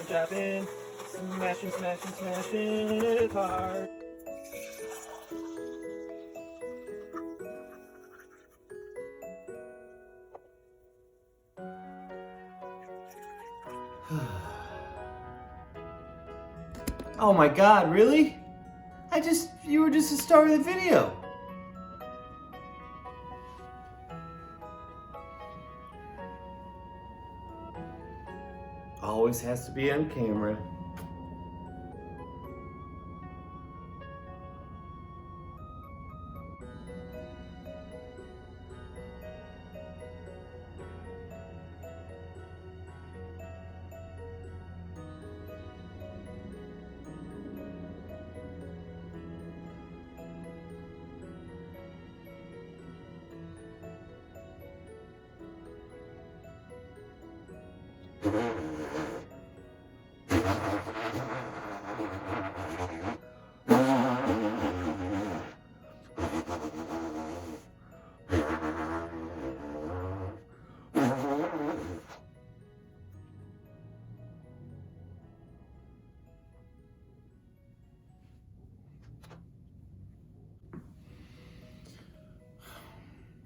jabbing, smashing, smashing, smashing it hard. Oh my god, really? You were just the start of the video. Always has to be on camera.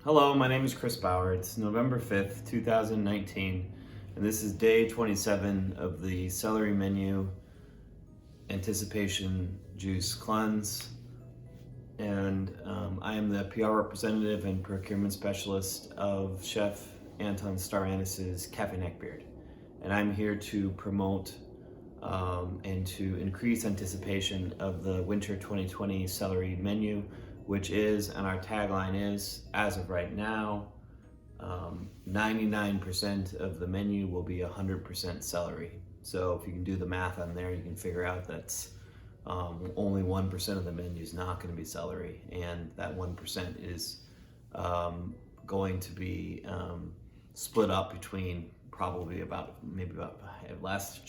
Hello, my name is Chris Bauer. It's November 5th, 2019, and this is day 27 of the Celery Menu Anticipation Juice Cleanse. And I am the PR representative and procurement specialist of Chef Anton Staranis' Cafe Neckbeard. And I'm here to promote and to increase anticipation of the Winter 2020 Celery Menu, which is, and our tagline is, as of right now, 99% of the menu will be 100% celery. So if you can do the math on there, you can figure out that's only 1% of the menu is not going to be celery, and that 1% is going to be split up between probably about last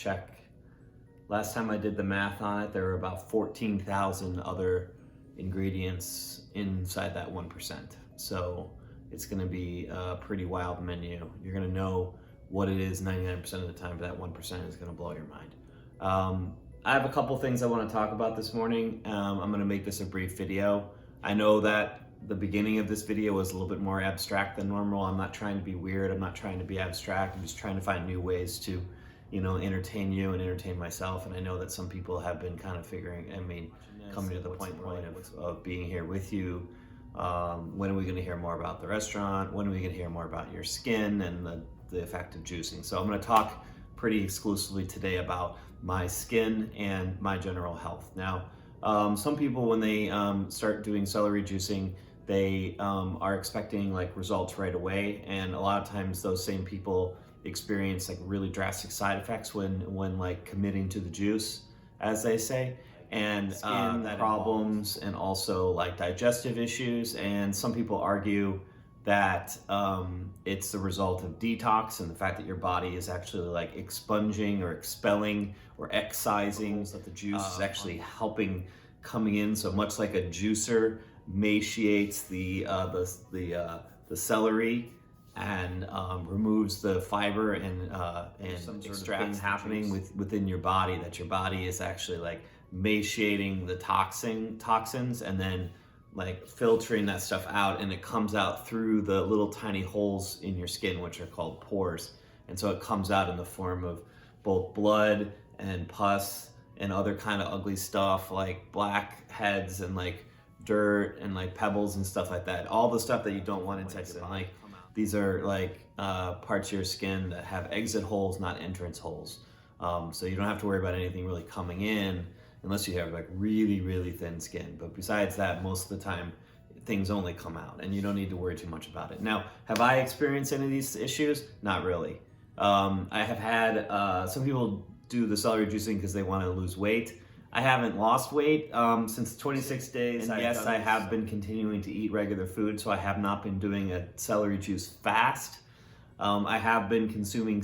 time I did the math on it, there were about 14,000 other ingredients inside that 1%. So it's going to be a pretty wild menu. You're going to know what it is 99% of the time, but that 1% is going to blow your mind. I have a couple things I want to talk about this morning. I'm going to make this a brief video. I know that the beginning of this video was a little bit more abstract than normal. I'm not trying to be weird. I'm not trying to be abstract. I'm just trying to find new ways to, entertain you and entertain myself. And I know that some people have been kind of coming to the point of being here with you. When are we going to hear more about the restaurant? When are we going to hear more about your skin and the effect of juicing? So I'm going to talk pretty exclusively today about my skin and my general health. Now, some people, when they start doing celery juicing, they are expecting results right away, and a lot of times those same people experience really drastic side effects when committing to the juice, as they say, and skin problems and also digestive issues. And some people argue that it's the result of detox and the fact that your body is actually expunging or expelling or excising, so that the juice is actually helping coming in. So much like a juicer maciates the celery and removes the fiber and extracts happening within your body, that your body is actually maciating the toxins and then filtering that stuff out, and it comes out through the little tiny holes in your skin, which are called pores. And so it comes out in the form of both blood and pus and other kind of ugly stuff like blackheads and dirt and pebbles and stuff like that. All the stuff that you don't want inside your body. These are parts of your skin that have exit holes, not entrance holes. So you don't have to worry about anything really coming in unless you have really, really thin skin. But besides that, most of the time, things only come out, and you don't need to worry too much about it. Now, have I experienced any of these issues? Not really. I have had, some people do the celery juicing because they want to lose weight. I haven't lost weight since 26 days. And yes, I have been continuing to eat regular food, so I have not been doing a celery juice fast. I have been consuming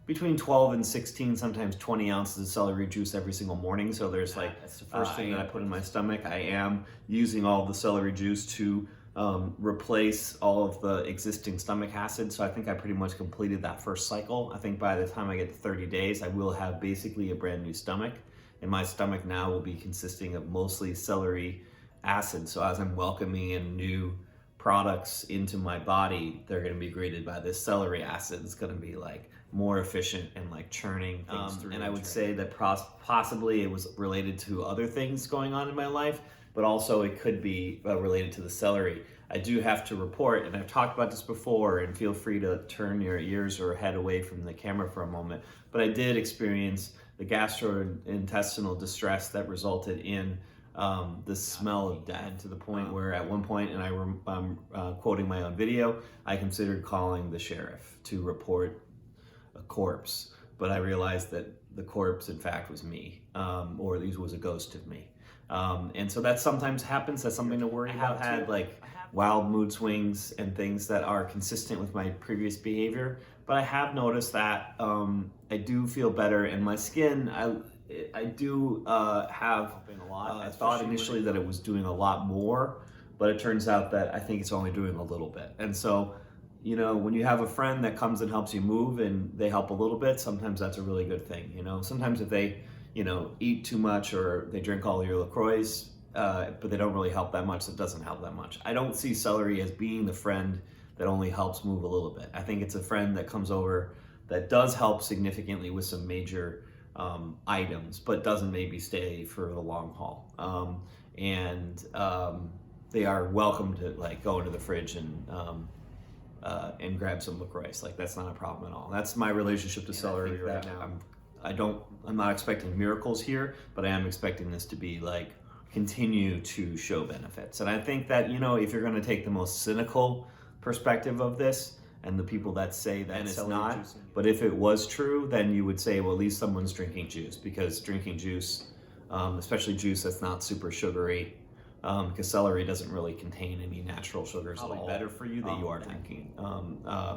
between 12 and 16, sometimes 20 ounces of celery juice every single morning. So there's that's the first thing that I put in my stomach. I am using all the celery juice to replace all of the existing stomach acid. So I think I pretty much completed that first cycle. I think by the time I get to 30 days, I will have basically a brand new stomach. And my stomach now will be consisting of mostly celery acid. So as I'm welcoming in new products into my body, they're going to be greeted by this celery acid. It's going to be like more efficient and like churning things through. And I would say that possibly it was related to other things going on in my life, but also it could be related to the celery. I do have to report, and I've talked about this before, and feel free to turn your ears or head away from the camera for a moment, but I did experience the gastrointestinal distress that resulted in the smell of death, to the point where at one point, and I'm quoting my own video, I considered calling the sheriff to report a corpse, but I realized that the corpse in fact was me, or at least was a ghost of me. And so that sometimes happens. That's something to worry about. I've had like wild mood swings and things that are consistent with my previous behavior, but I have noticed that I do feel better, and my skin, I do have a lot. I thought initially that it was doing a lot more, but it turns out that I think it's only doing a little bit. And so, you know, when you have a friend that comes and helps you move and they help a little bit, sometimes that's a really good thing. You know, sometimes if they, you know, eat too much or they drink all your LaCroix, but they don't really help that much, it doesn't help that much. I don't see celery as being the friend that only helps move a little bit. I think it's a friend that comes over that does help significantly with some major items, but doesn't maybe stay for the long haul. They are welcome to like go into the fridge and grab some LaCroix. Like that's not a problem at all. That's my relationship to celery right now. I'm not expecting miracles here, but I am expecting this to be like continue to show benefits. And I think that, you know, if you're going to take the most cynical perspective of this, and the people that say that it's not, but if it was true, then you would say, well, at least someone's drinking juice, because drinking juice, especially juice that's not super sugary, because celery doesn't really contain any natural sugars at all. Better for you that you are drinking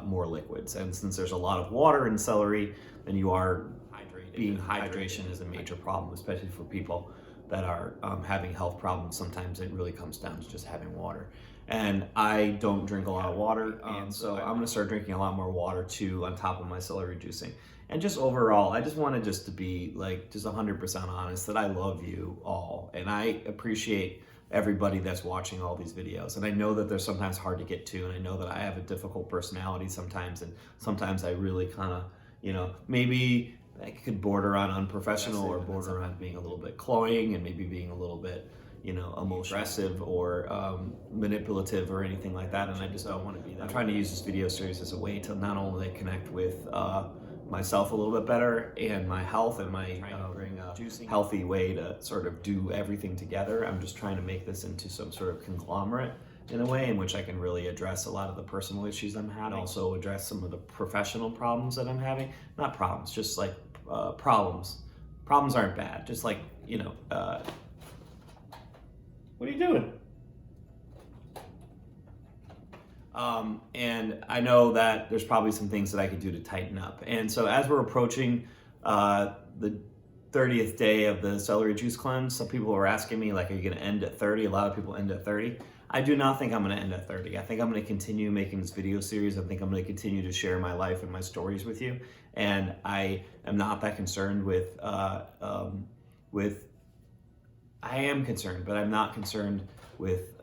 more liquids. And since there's a lot of water in celery, then you are hydrated. Hydration is a major problem, especially for people that are having health problems. Sometimes it really comes down to just having water. And I don't drink a lot of water, so I'm gonna start drinking a lot more water too on top of my celery juicing. And just overall, I just wanted just to be like just 100% honest that I love you all, and I appreciate everybody that's watching all these videos. And I know that they're sometimes hard to get to, and I know that I have a difficult personality sometimes, and sometimes I really kind of, you know, maybe I could border on unprofessional or border on being a little bit cloying and maybe being a little bit, you know, emotional, aggressive or manipulative or anything like that. And I just don't want to be that. I'm trying to use this video series as a way to not only connect with myself a little bit better and my health and my bring a healthy way to sort of do everything together. I'm just trying to make this into some sort of conglomerate in a way in which I can really address a lot of the personal issues I'm having, also address some of the professional problems that I'm having. Not problems, just like problems. Problems aren't bad, just like, you know, what are you doing? And I know that there's probably some things that I could do to tighten up. And so as we're approaching the 30th day of the celery juice cleanse, some people are asking me, like, are you going to end at 30? A lot of people end at 30. I do not think I'm going to end at 30. I think I'm going to continue making this video series. I think I'm going to continue to share my life and my stories with you. And I am not that concerned with I am concerned, but I'm not concerned with,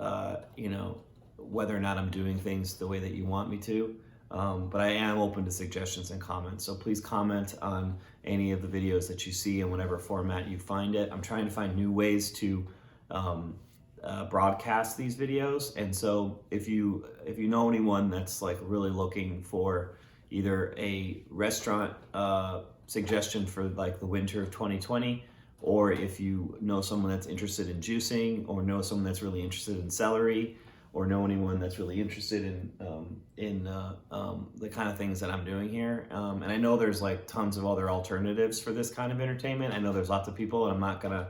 you know, whether or not I'm doing things the way that you want me to. But I am open to suggestions and comments. So please comment on any of the videos that you see in whatever format you find it. I'm trying to find new ways to broadcast these videos. And so if you know anyone that's like really looking for either a restaurant suggestion for like the winter of 2020, or if you know someone that's interested in juicing, or know someone that's really interested in celery, or know anyone that's really interested in the kind of things that I'm doing here. And I know there's like tons of other alternatives for this kind of entertainment. I know there's lots of people, and I'm not gonna,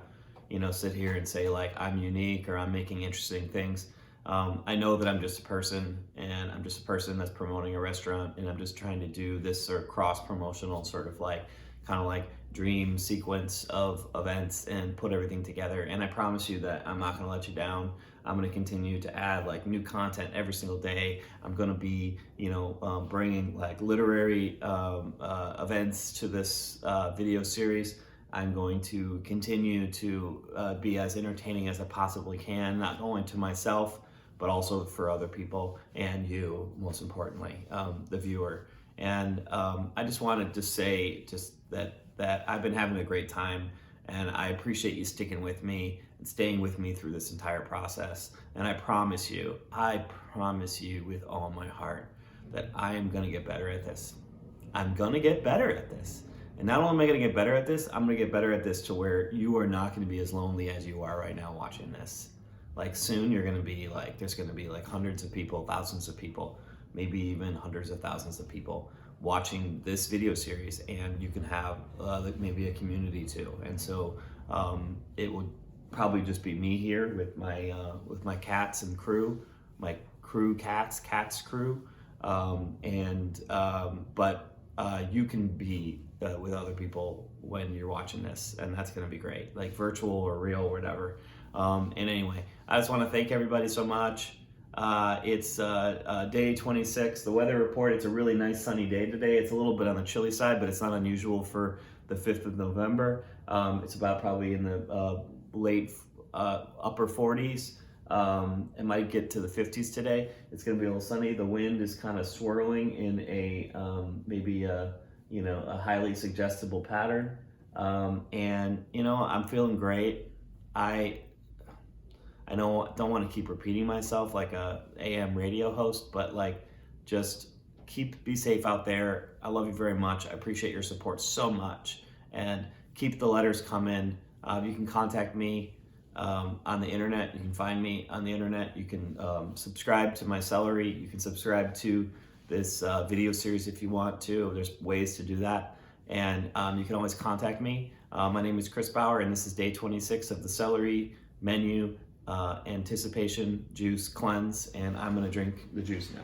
you know, sit here and say like I'm unique or I'm making interesting things. I know that I'm just a person, and I'm just a person that's promoting a restaurant, and I'm just trying to do this sort of cross-promotional sort of like, kind of like dream sequence of events and put everything together. And I promise you that I'm not going to let you down. I'm going to continue to add like new content every single day. I'm going to be, bringing like literary events to this video series. I'm going to continue to be as entertaining as I possibly can, not only to myself, but also for other people and you, most importantly, the viewer. And I just wanted to say that I've been having a great time, and I appreciate you sticking with me and staying with me through this entire process. And I promise you with all my heart that I am gonna get better at this. I'm gonna get better at this. And not only am I gonna get better at this, I'm gonna get better at this to where you are not gonna be as lonely as you are right now watching this. Like soon you're gonna be like, there's gonna be like hundreds of people, thousands of people, maybe even hundreds of thousands of people watching this video series, and you can have maybe a community too. And so it would probably just be me here with my cats and crew, my crew cats crew, but you can be with other people when you're watching this, and that's going to be great, like virtual or real or whatever. And anyway, I just want to thank everybody so much. It's day 26. The weather report, it's a really nice sunny day today. It's a little bit on the chilly side, but it's not unusual for the 5th of November. It's about probably in the late upper 40s. It might get to the 50s today. It's going to be a little sunny. The wind is kind of swirling in a maybe a highly suggestible pattern. And I'm feeling great. I don't want to keep repeating myself like a AM radio host, but like just be safe out there. I love you very much. I appreciate your support so much, and keep the letters coming. You can contact me on the internet. You can find me on the internet. You can subscribe to my Celery. You can subscribe to this video series if you want to. There's ways to do that. And you can always contact me. My name is Chris Bauer, and this is day 26 of the Celery menu anticipation juice cleanse, and I'm going to drink the juice now.